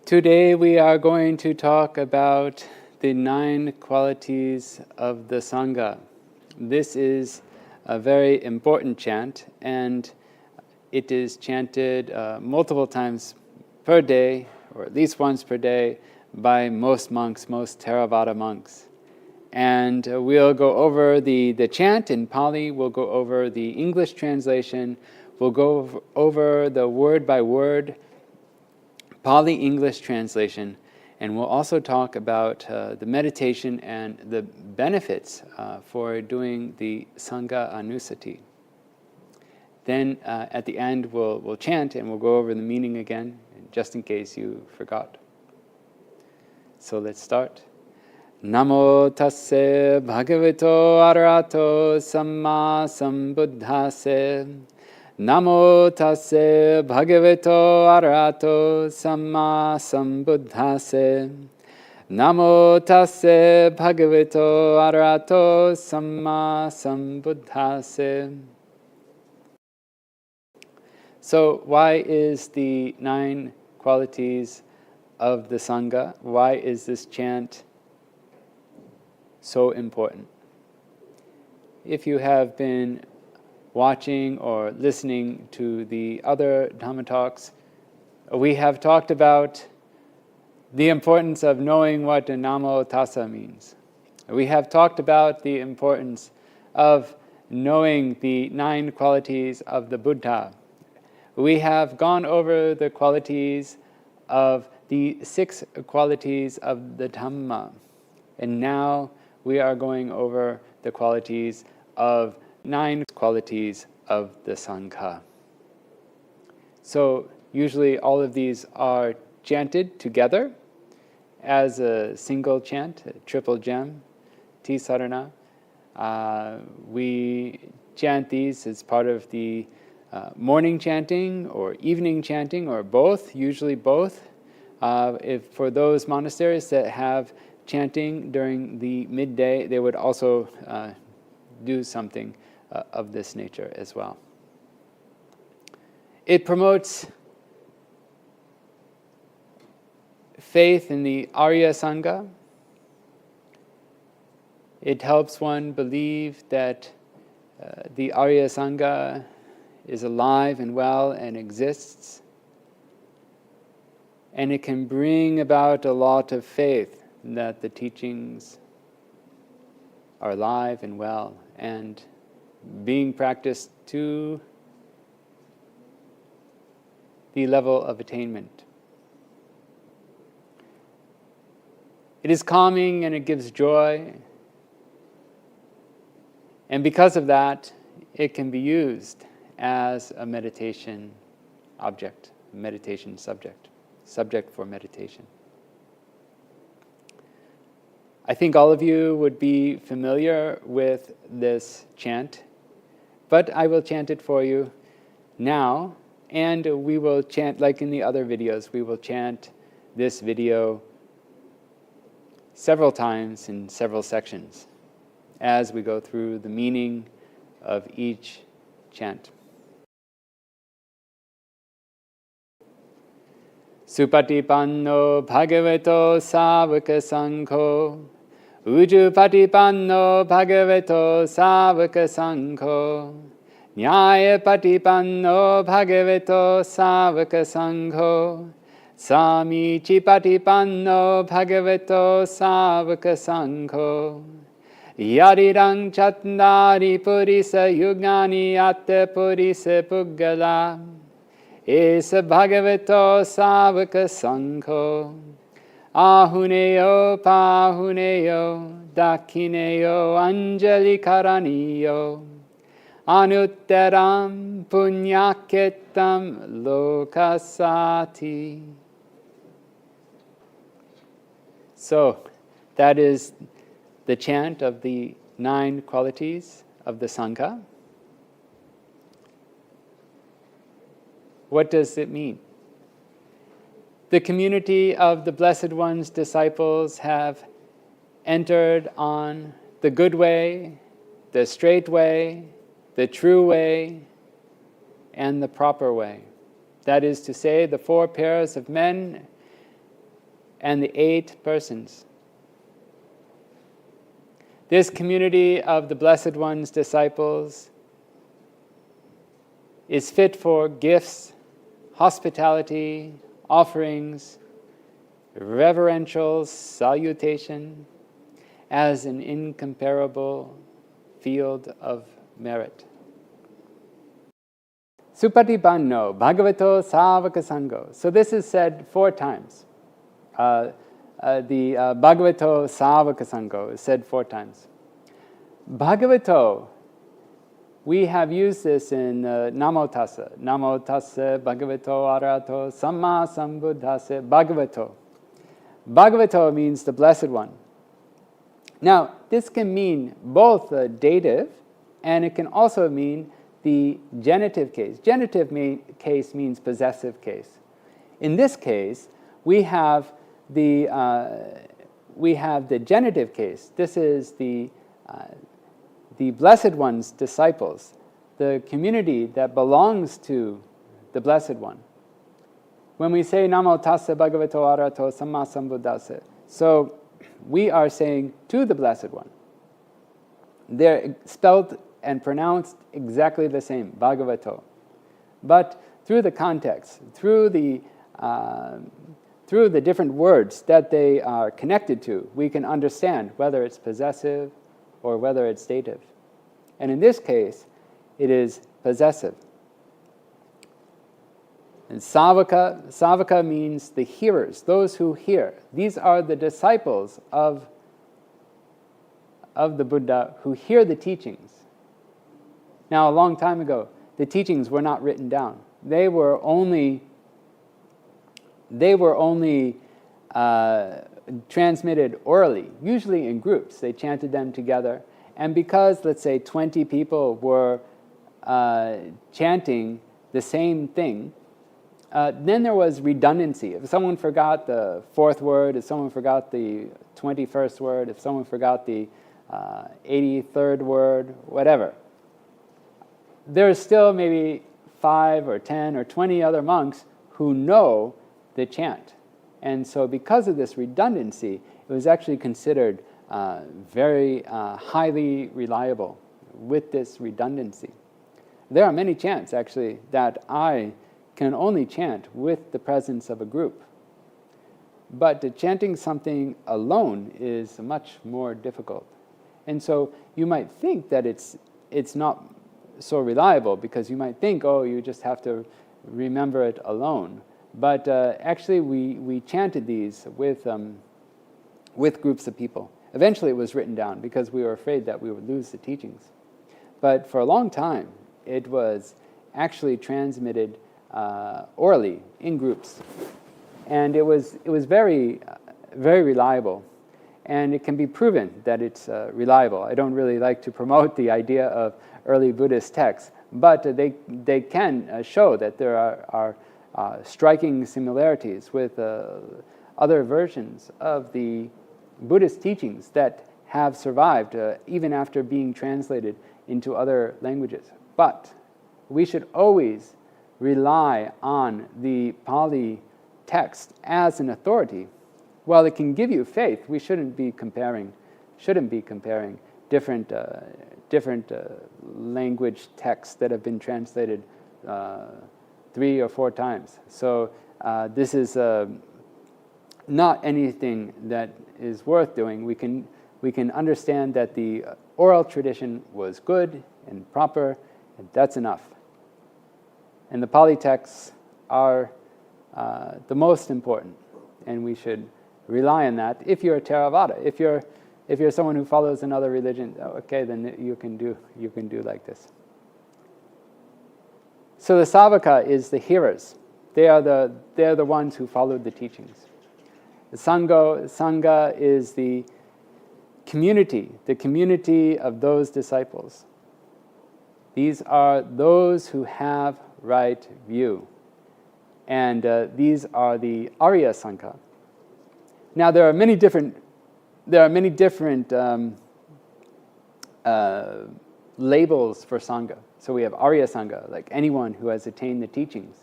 Today we are going to talk about the 9 qualities of the Sangha. This is a very important chant, and it is chanted multiple times per day, or at least once per day, by most monks, most Theravada monks. And we'll go over the chant in Pali, we'll go over the English translation, we'll go over the word-by-word Pali-English translation, and we'll also talk about the meditation and the benefits for doing the Sangha Anusati. Then at the end we'll chant and we'll go over the meaning again, just in case you forgot. So let's start. Namo tasse bhagavato arahato samma sambuddhase. Namo tasse bhagavato arahato samma sambuddhase. Namo tasse bhagavato arahato samma sambuddhase. So why is the 9 qualities of the Sangha, why is this chant so important? If you have been watching or listening to the other Dhamma talks, we have talked about the importance of knowing what Namo Tassa means. We have talked about the importance of knowing the 9 qualities of the Buddha. We have gone over the qualities of the 6 qualities of the Dhamma, and now we are going over the qualities of 9 qualities of the Sangha. So usually all of these are chanted together as a single chant, a triple gem, Tisarana. We chant these as part of the morning chanting or evening chanting, or both, usually both. If for those monasteries that have chanting during the midday, they would also do something of this nature as well. It promotes faith in the Arya Sangha. It helps one believe that the Arya Sangha is alive and well and exists. And it can bring about a lot of faith that the teachings are alive and well and being practiced to the level of attainment. It is calming and it gives joy. And because of that, it can be used as a meditation object, meditation subject for meditation. I think all of you would be familiar with this chant, but I will chant it for you now, and we will chant, like in the other videos, we will chant this video several times in several sections as we go through the meaning of each chant. Supatipanno bhagavato sāvaka saṅgho. Ujupatipanno bhagavato sāvaka saṅgho. Nyāyapatipanno bhagavato sāvaka saṅgho. Samicipatipanno bhagavato sāvaka saṅgho. Yarirang chatnari purisa yugnani atte purisa puggala. Esa bhagavato sāvaka saṅgho. Ahuneyo pahuneyo dakineyo anjali karaniyo. Anutteram punyaketam lokasati. So, that is the chant of the 9 qualities of the Sangha. What does it mean? The community of the Blessed One's disciples have entered on the good way, the straight way, the true way, and the proper way. That is to say, the 4 pairs of men and the 8 persons. This community of the Blessed One's disciples is fit for gifts, hospitality, offerings, reverential salutation as an incomparable field of merit. Supatipanno bhagavato sāvaka sangho. So this is said 4 times. The bhagavato sāvaka sangho is said 4 times. Bhagavato, we have used this in Namo Tassa. Namo Tassa bhagavato arahato samma sambuddhassa. Bhagavato. Bhagavato means the Blessed One. Now, this can mean both the dative, and it can also mean the genitive case. Genitive case means possessive case. In this case, we have the genitive case. This is the Blessed One's disciples, the community that belongs to the Blessed One. When we say Namo Tassa Bhagavato Arahato Samma Sambuddhassa, so we are saying to the Blessed One. They're spelled and pronounced exactly the same, Bhagavato. But through the context, through the different words that they are connected to, we can understand whether it's possessive or whether it's dative. And in this case, it is possessive. And Savaka means the hearers, those who hear. These are the disciples of the Buddha who hear the teachings. Now, a long time ago, the teachings were not written down. They were only transmitted orally, usually in groups. They chanted them together. And because, let's say, 20 people were chanting the same thing, then there was redundancy. If someone forgot the 4th word, if someone forgot the 21st word, if someone forgot the 83rd word, whatever, there's still maybe 5 or 10 or 20 other monks who know the chant. And so because of this redundancy, it was actually considered very highly reliable with this redundancy. There are many chants, actually, that I can only chant with the presence of a group. But chanting something alone is much more difficult. And so you might think that it's not so reliable, because you might think, oh, you just have to remember it alone. But actually, we chanted these with groups of people. Eventually, it was written down because we were afraid that we would lose the teachings. But for a long time, it was actually transmitted orally in groups, and it was very very reliable, and it can be proven that it's reliable. I don't really like to promote the idea of early Buddhist texts, but they can show that there are striking similarities with other versions of the Buddhist teachings that have survived even after being translated into other languages. But we should always rely on the Pali text as an authority. While it can give you faith, we shouldn't be comparing different language texts that have been translated 3 or 4 times. So this is not anything that is worth doing. We can understand that the oral tradition was good and proper, and that's enough. And the Pali texts are the most important, and we should rely on that. If you're a Theravada, if you're someone who follows another religion, okay, then you can do like this. So the Savaka is the hearers. They're the ones who followed the teachings. The Sangha is the community of those disciples. These are those who have right view. And these are the Arya Sangha. Now there are many different labels for Sangha. So we have Arya Sangha, like anyone who has attained the teachings.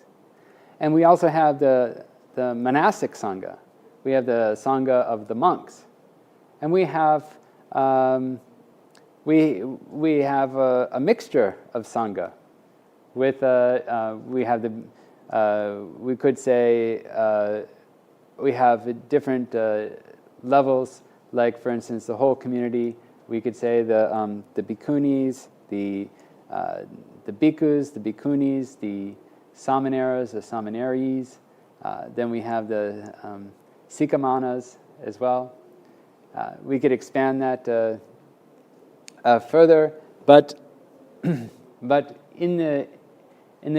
And we also have the monastic Sangha, we have the Sangha of the monks, and we have we have a mixture of Sangha. With we have the we could say we have different levels. Like for instance, the whole community. We could say the bhikkhunis, the bhikkhus, the bhikkhunis, the samaneras, the samaneris. Then we have the sikamanas as well. We could expand that further, but in the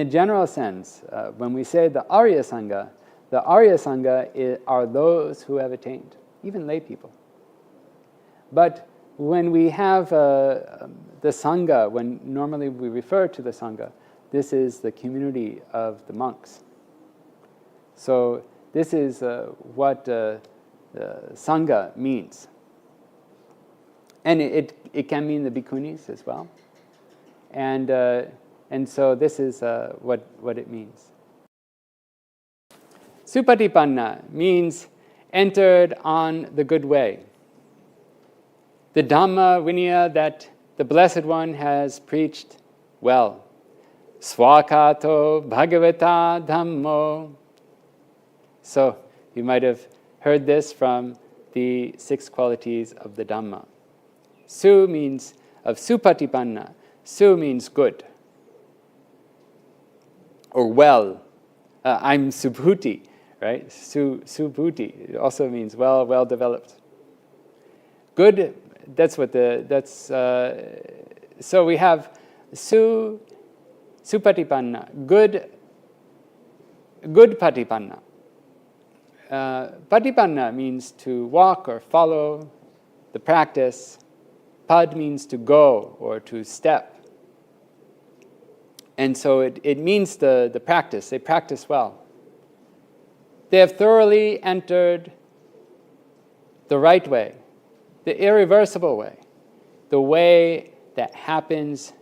general sense, when we say the Arya Sangha are those who have attained, even lay people. But when we have the Sangha, when normally we refer to the Sangha, this is the community of the monks. So this is what Sangha means. And it can mean the bhikkhunis as well. And so this is what it means. Supatipanna means entered on the good way. The Dhamma Vinaya that the Blessed One has preached well. Swakato Bhagavata Dhammo. So you might have heard this from the 6 qualities of the Dhamma. Su means of supatipanna. Su means good or well. I'm Subhuti, right? Subhuti. It also means well developed. Good. That's what so we have supatipanna, good patipanna. Patipanna means to walk or follow the practice. Pad means to go or to step. And so it means the practice. They practice well. They have thoroughly entered the right way, the irreversible way, the way that happens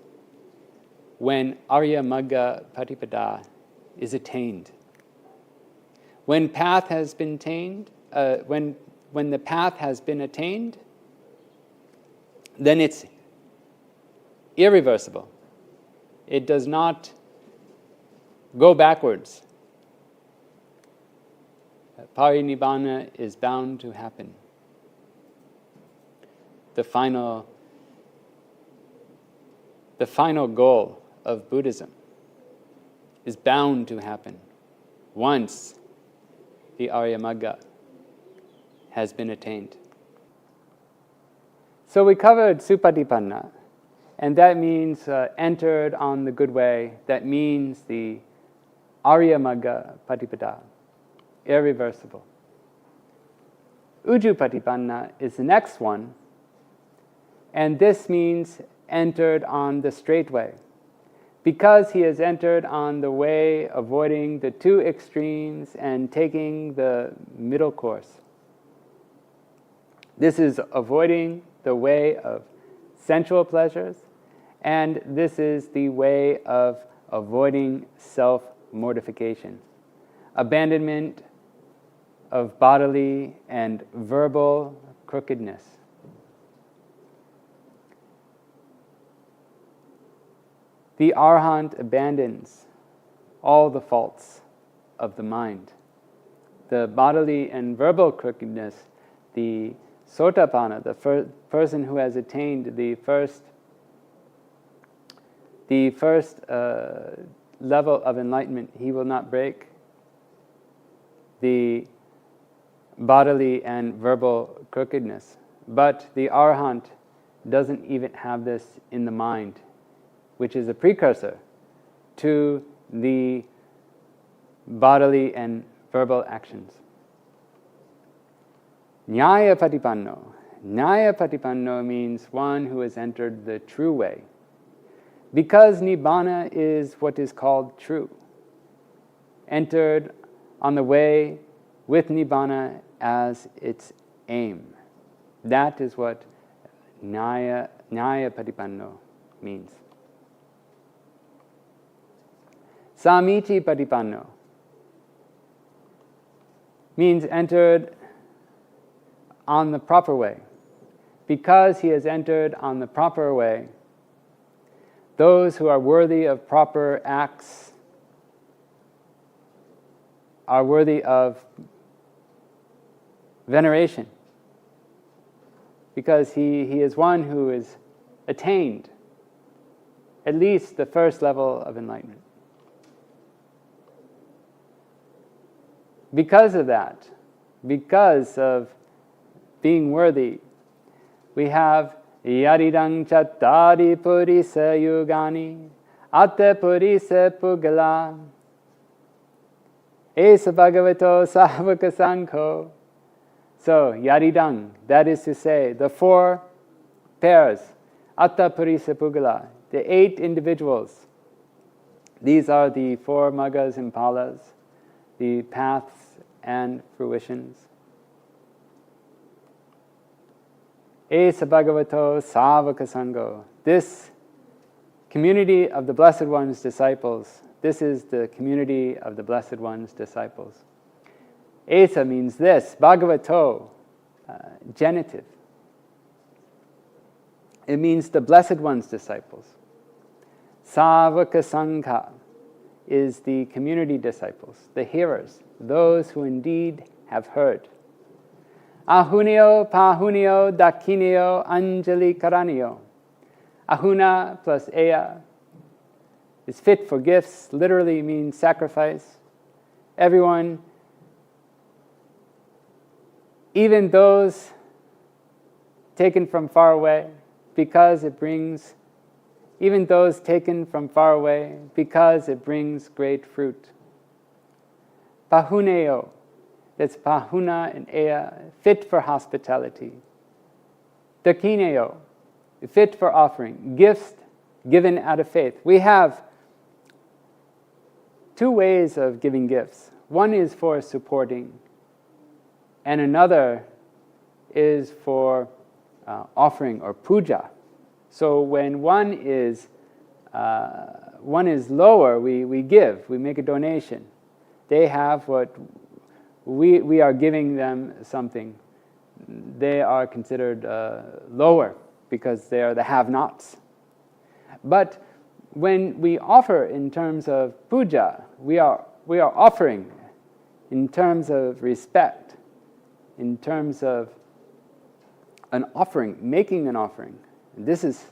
when 𝗷𝗶𝗸𝗀𝗶𝗯𝗲 is attained. When path has been attained, when the path has been attained, then it's irreversible. It does not go backwards. Parinibbana is bound to happen. The final goal of Buddhism is bound to happen once the 𝗷𝗶𝗸𝗀 has been attained. So we covered supatipanna, and that means entered on the good way. That means the 𝗷𝗶𝗸𝗀, irreversible. Ujjupatipanna is the next one, and this means entered on the straight way. Because he has entered on the way, avoiding the 2 extremes and taking the middle course. This is avoiding the way of sensual pleasures, and this is the way of avoiding self-mortification, abandonment of bodily and verbal crookedness. The Arhat abandons all the faults of the mind. The bodily and verbal crookedness, the Sotapanna, the person who has attained the first level of enlightenment, he will not break the bodily and verbal crookedness. But the Arhat doesn't even have this in the mind, which is a precursor to the bodily and verbal actions. Nyaya-patipanno. Nyaya-patipanno means one who has entered the true way. Because Nibbana is what is called true. Entered on the way with Nibbana as its aim. That is what Nyaya-patipanno means. Samiti-patipanno means entered on the proper way. Because he has entered on the proper way, those who are worthy of proper acts are worthy of veneration. Because he is one who has attained at least the first level of enlightenment. Because of that, because of being worthy, we have Yaridang Chattari Purisa Yugani Atte Purisa Pugala Esa Bhagavato Savaka Sangho. So, Yaridang, that is to say, the 4 pairs, Atta Purisa Pugala, the 8 individuals. These are the 4 Maggas and Phalas, the paths and fruitions. Esa Bhagavato Savaka Sangho. This community of the Blessed One's disciples, this is the community of the Blessed One's disciples. Esa means this, Bhagavato, genitive. It means the Blessed One's disciples. Savaka Sangha is the community disciples, the hearers, those who indeed have heard. Ahunyo, Pahunyo, Dakinyo, 𝗷𝗵𝗀𝗀𝗃. Ahuna plus Eya is fit for gifts, literally means sacrifice. Everyone, even those taken from far away, because it brings, even those taken from far away, because it brings great fruit. Pahuneo, that's Pahuna and Eya, fit for hospitality. Dakineo, fit for offering, gifts given out of faith. We have 2 ways of giving gifts. One is for supporting, and another is for offering or puja. So when one is lower, we give, we make a donation. They have what we are giving them something. They are considered lower because they are the have-nots. But when we offer in terms of puja, we are offering in terms of respect, in terms of an offering, making an offering. And this is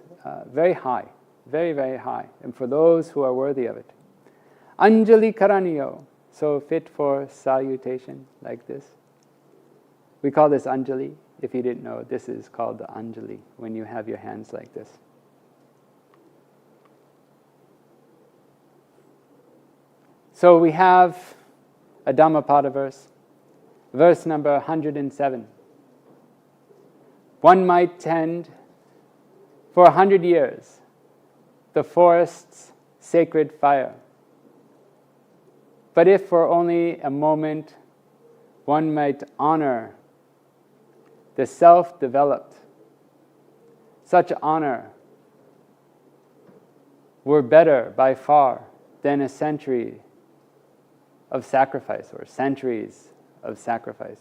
very high, very, very high, and for those who are worthy of it. Anjali Karaniyo, so fit for salutation like this. We call this Anjali. If you didn't know, this is called the Anjali, when you have your hands like this. So we have a Dhammapada verse, verse number 107. One might tend for 100 years the forest's sacred fire. But if for only a moment one might honor the self-developed, such honor were better by far than a century of sacrifice or centuries of sacrifice.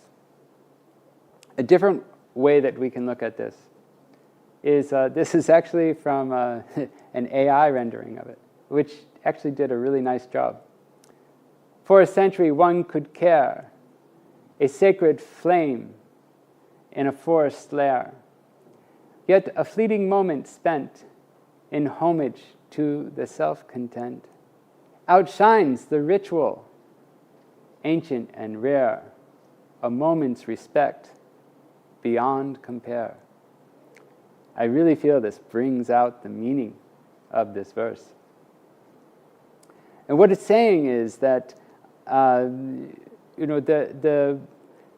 A different way that we can look at this is, this is actually from an AI rendering of it, which actually did a really nice job. For a century, one could care a sacred flame in a forest lair, yet a fleeting moment spent in homage to the self-content outshines the ritual, ancient and rare, a moment's respect beyond compare. I really feel this brings out the meaning of this verse. And what it's saying is that during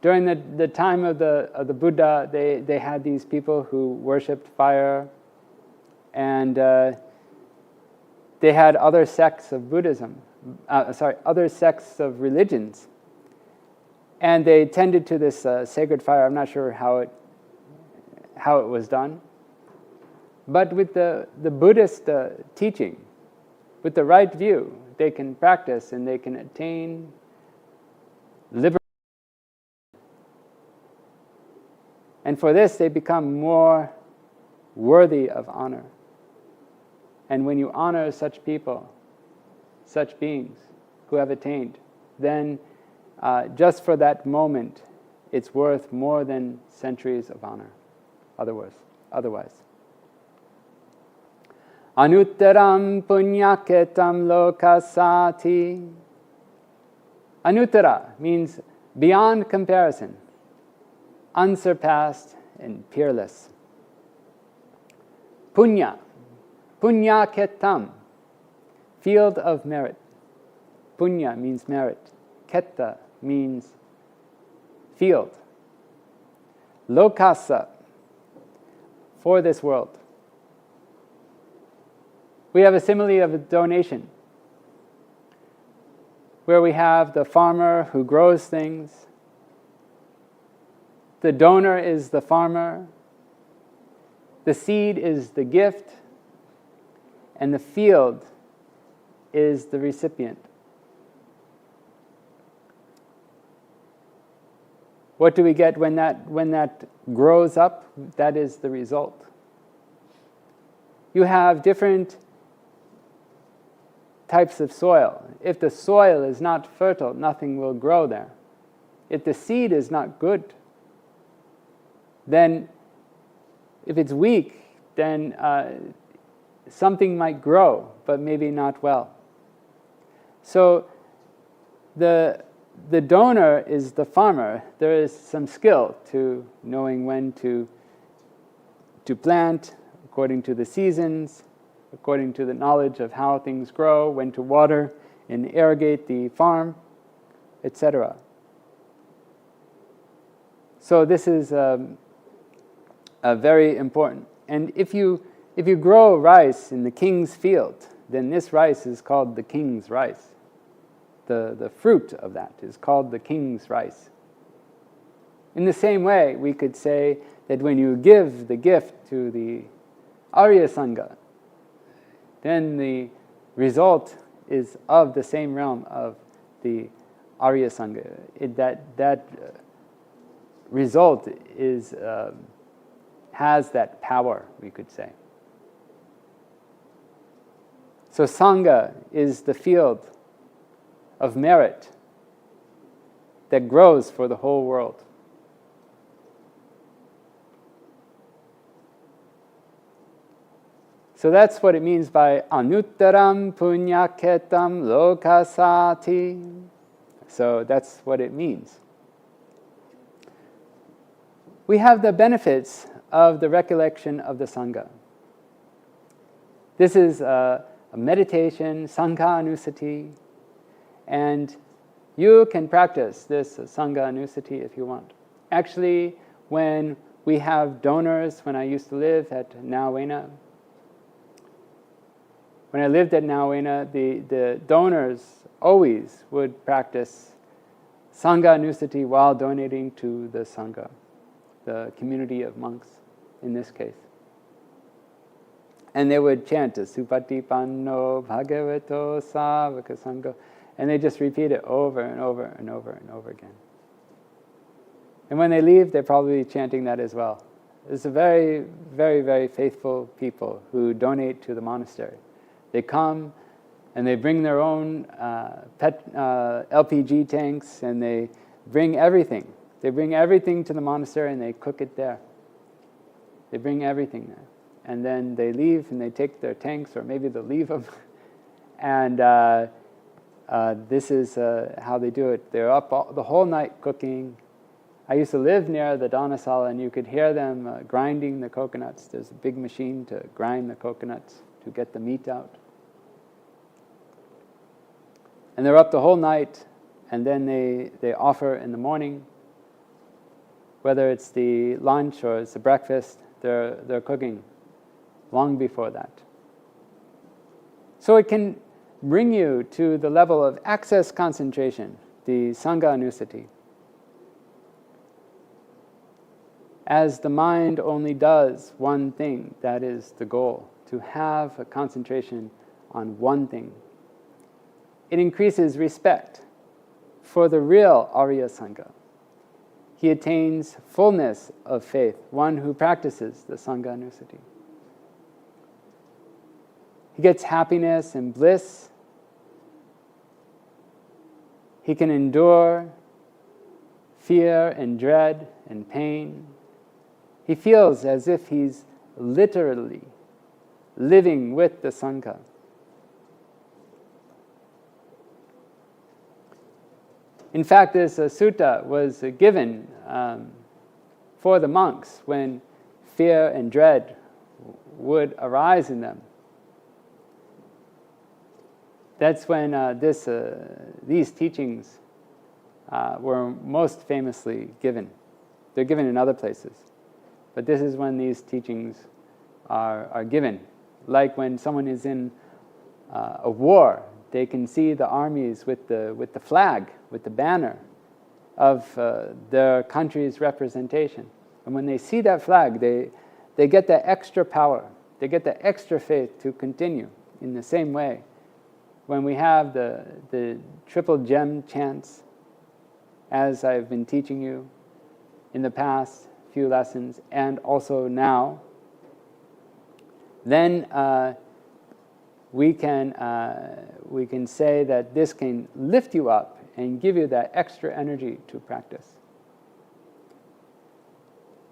the time of the Buddha, they had these people who worshipped fire, and they had other sects of Buddhism, other sects of religions, and they tended to this sacred fire. I'm not sure how it was done, but with the Buddhist teaching, with the right view, they can practice and they can attain liberation. And for this, they become more worthy of honor. And when you honor such people, such beings who have attained, then just for that moment, it's worth more than centuries of honor. Otherwise. Anutteram punyaketam lokasati. Anuttara means beyond comparison, unsurpassed and peerless. Punya, punyaketam, field of merit. Punya means merit. Ketta means field. Lokasa, for this world. We have a simile of a donation, where we have the farmer who grows things. The donor is the farmer. The seed is the gift. And the field is the recipient. What do we get when that grows up? That is the result. You have different types of soil. If the soil is not fertile, nothing will grow there. If the seed is not good, then if it's weak, then something might grow, but maybe not well. So the donor is the farmer. There is some skill to knowing when to plant according to the seasons, according to the knowledge of how things grow, when to water and irrigate the farm, etc. So this is very important. And if you grow rice in the king's field, then this rice is called the king's rice. The fruit of that is called the king's rice. In the same way, we could say that when you give the gift to the Arya Sangha, then the result is of the same realm of the Arya Sangha. That result is has that power, we could say. So Sangha is the field of merit that grows for the whole world. So that's what it means by anuttaram punyaketam lokasati. So that's what it means. We have the benefits of the recollection of the Sangha. This is a meditation, Sangha Anusati, and you can practice this Sangha Anusati if you want. Actually, when we have donors, when I used to live at 𝗷𝗂𝗯𝗀, when I lived at 𝗷𝗂𝗯𝗀, the donors always would practice Sangha Anusati while donating to the Sangha, the community of monks in this case. And they would chant Supatipanno Bhagavato Savaka Sangho, and they just repeat it over and over and over and over again. And when they leave, they're probably chanting that as well. It's a very, very, very faithful people who donate to the monastery. They come and they bring their own LPG tanks, and they bring everything. They bring everything to the monastery and they cook it there. They bring everything there. And then they leave and they take their tanks, or maybe they'll leave them. And this is how they do it. They're up the whole night cooking. I used to live near the Dhanasala, and you could hear them grinding the coconuts. There's a big machine to grind the coconuts to get the meat out. And they're up the whole night, and then they offer in the morning, whether it's the lunch or it's the breakfast, they're cooking long before that. So it can bring you to the level of access concentration, the Sangha Anusati. As the mind only does one thing, that is the goal, to have a concentration on one thing. It increases respect for the real Arya Sangha. he attains fullness of faith, one who practices the Sangha Anusati. He gets happiness and bliss. He can endure fear and dread and pain. He feels as if he's literally living with the Sangha. In fact, this sutta was given for the monks when fear and dread would arise in them. That's when these teachings were most famously given. They're given in other places, but this is when these teachings are given. Like when someone is in a war, they can see the armies with the flag, with the banner of their country's representation. And when they see that flag, they get that extra power. They get that extra faith to continue. In the same way, when we have the triple gem chants, as I've been teaching you in the past few lessons, and also now, then we can say that this can lift you up and give you that extra energy to practice.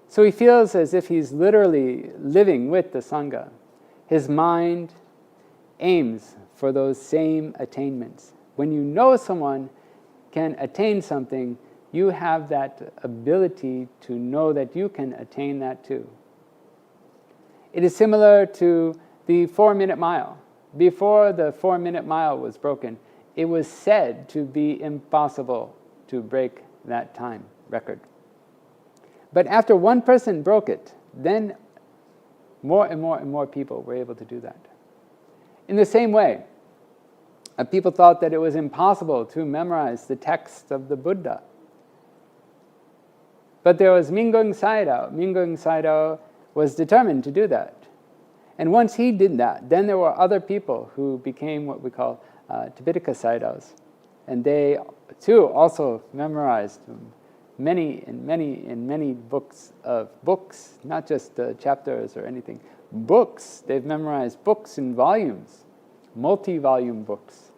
So he feels as if he's literally living with the Sangha. His mind aims for those same attainments. When you know someone can attain something, you have that ability to know that you can attain that too. It is similar to the 4-minute mile. Before the 4-minute mile was broken, it was said to be impossible to break that time record. But after one person broke it, then more and more and more people were able to do that. In the same way, people thought that it was impossible to memorize the text of the Buddha. But there was Mingung Sayadaw. Mingung Sayadaw was determined to do that. And once he did that, then there were other people who became what we call Tipitaka Sayadaws. And they, too, also memorized many books, not just chapters or anything. Books. They've memorized books in volumes, multi-volume books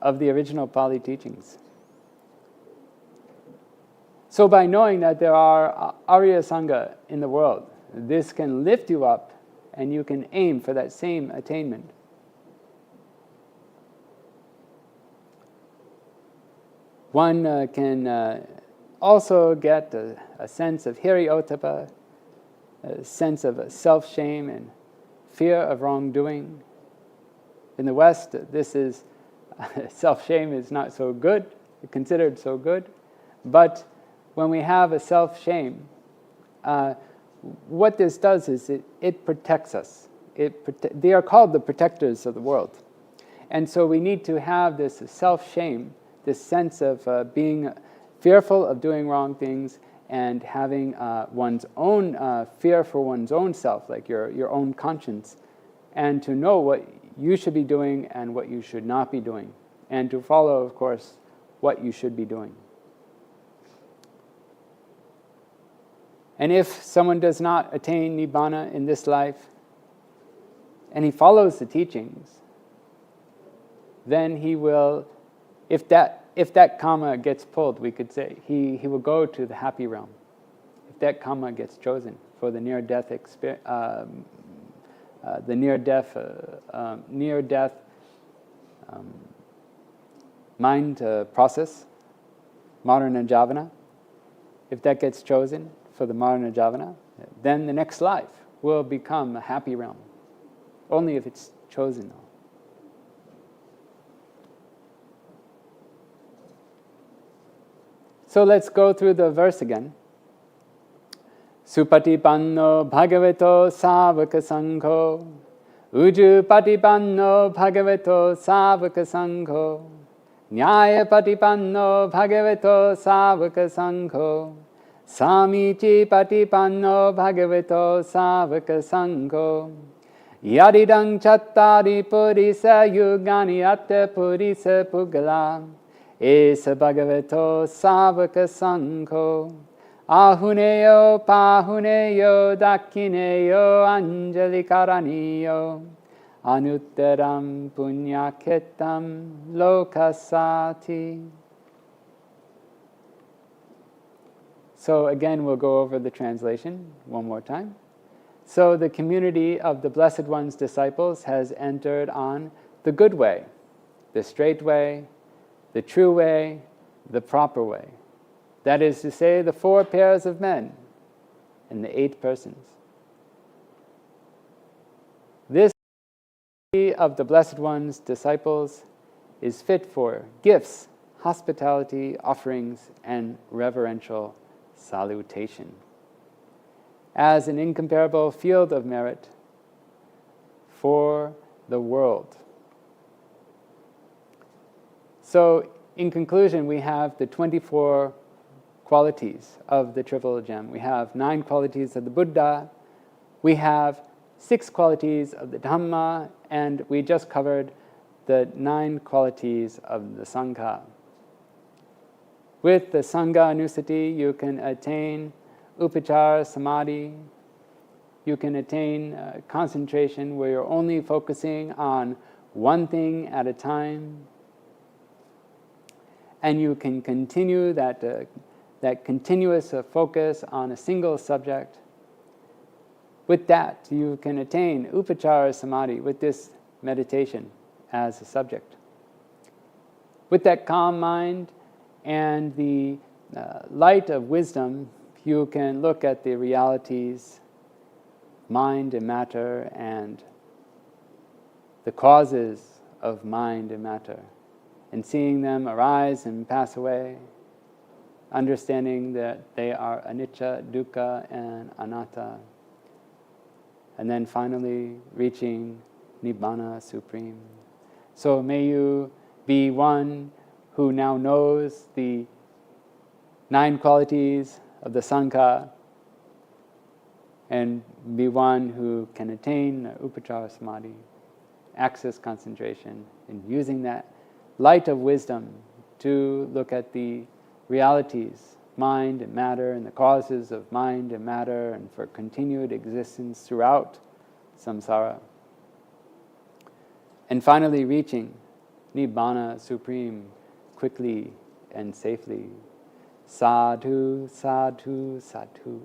of the original Pali teachings. So by knowing that there are Arya Sangha in the world, this can lift you up and you can aim for that same attainment. One can also get a sense of 𝗀𝗂𝗶𝗸𝗲, a sense of self-shame and fear of wrongdoing. In the West, this is self-shame is not so good, considered so good, but when we have a self-shame, what this does is it protects us. They are called the protectors of the world. And so we need to have this self-shame, this sense of being fearful of doing wrong things and having one's own fear for one's own self, like your own conscience, and to know what you should be doing and what you should not be doing, and to follow, of course, what you should be doing. And if someone does not attain Nibbana in this life, and he follows the teachings, then he will, if that 𝗀𝗂𝗯𝗀𝗃 gets pulled, we could say, he will go to the happy realm. If that 𝗀𝗂𝗯𝗃 gets chosen for the near-death mind process, Marana Javana, if that gets chosen for the Marana Javana, then the next life will become a happy realm. Only if it's chosen, though. So let's go through the verse again. Supatipanno bhagavato sāvaka saṅgho, ujupatipanno bhagavato sāvaka saṅgho, nyāyapatipanno bhagavato sāvaka saṅgho, samīcīpatipanno bhagavato sāvaka saṅgho, yadidang chattari purisa yugani atta purisa puggala, esa bhagavato savaka sangho ahuneyo pahuneyo dakineyo anjali karaniyo anutteram punyaketam lokasati. So again, we'll go over the translation one more time. So the community of the Blessed One's disciples has entered on the good way, the straight way, the true way, the proper way. That is to say, the 4 pairs of men and the 8 persons. This community of the Blessed One's disciples is fit for gifts, hospitality, offerings, and reverential salutation, as an incomparable field of merit for the world. So, in conclusion, we have the 24 qualities of the Triple Gem. We have 9 qualities of the Buddha, we have 6 qualities of the Dhamma, and we just covered the 9 qualities of the Sangha. With the Sangha Anusati, you can attain Upacara Samadhi, you can attain concentration where you're only focusing on one thing at a time, and you can continue that continuous focus on a single subject. With that, you can attain Upacara Samadhi with this meditation as a subject. With that calm mind and the light of wisdom, you can look at the realities, mind and matter, and the causes of mind and matter, and seeing them arise and pass away, understanding that they are anicca, dukkha, and anatta, and then finally reaching Nibbana Supreme. So may you be one who now knows the 9 qualities of the Sangha, and be one who can attain Upacara Samadhi, access concentration, and using that light of wisdom to look at the realities, mind and matter, and the causes of mind and matter, and for continued existence throughout samsara. And finally reaching Nibbana Supreme quickly and safely. Sadhu, sadhu, sadhu.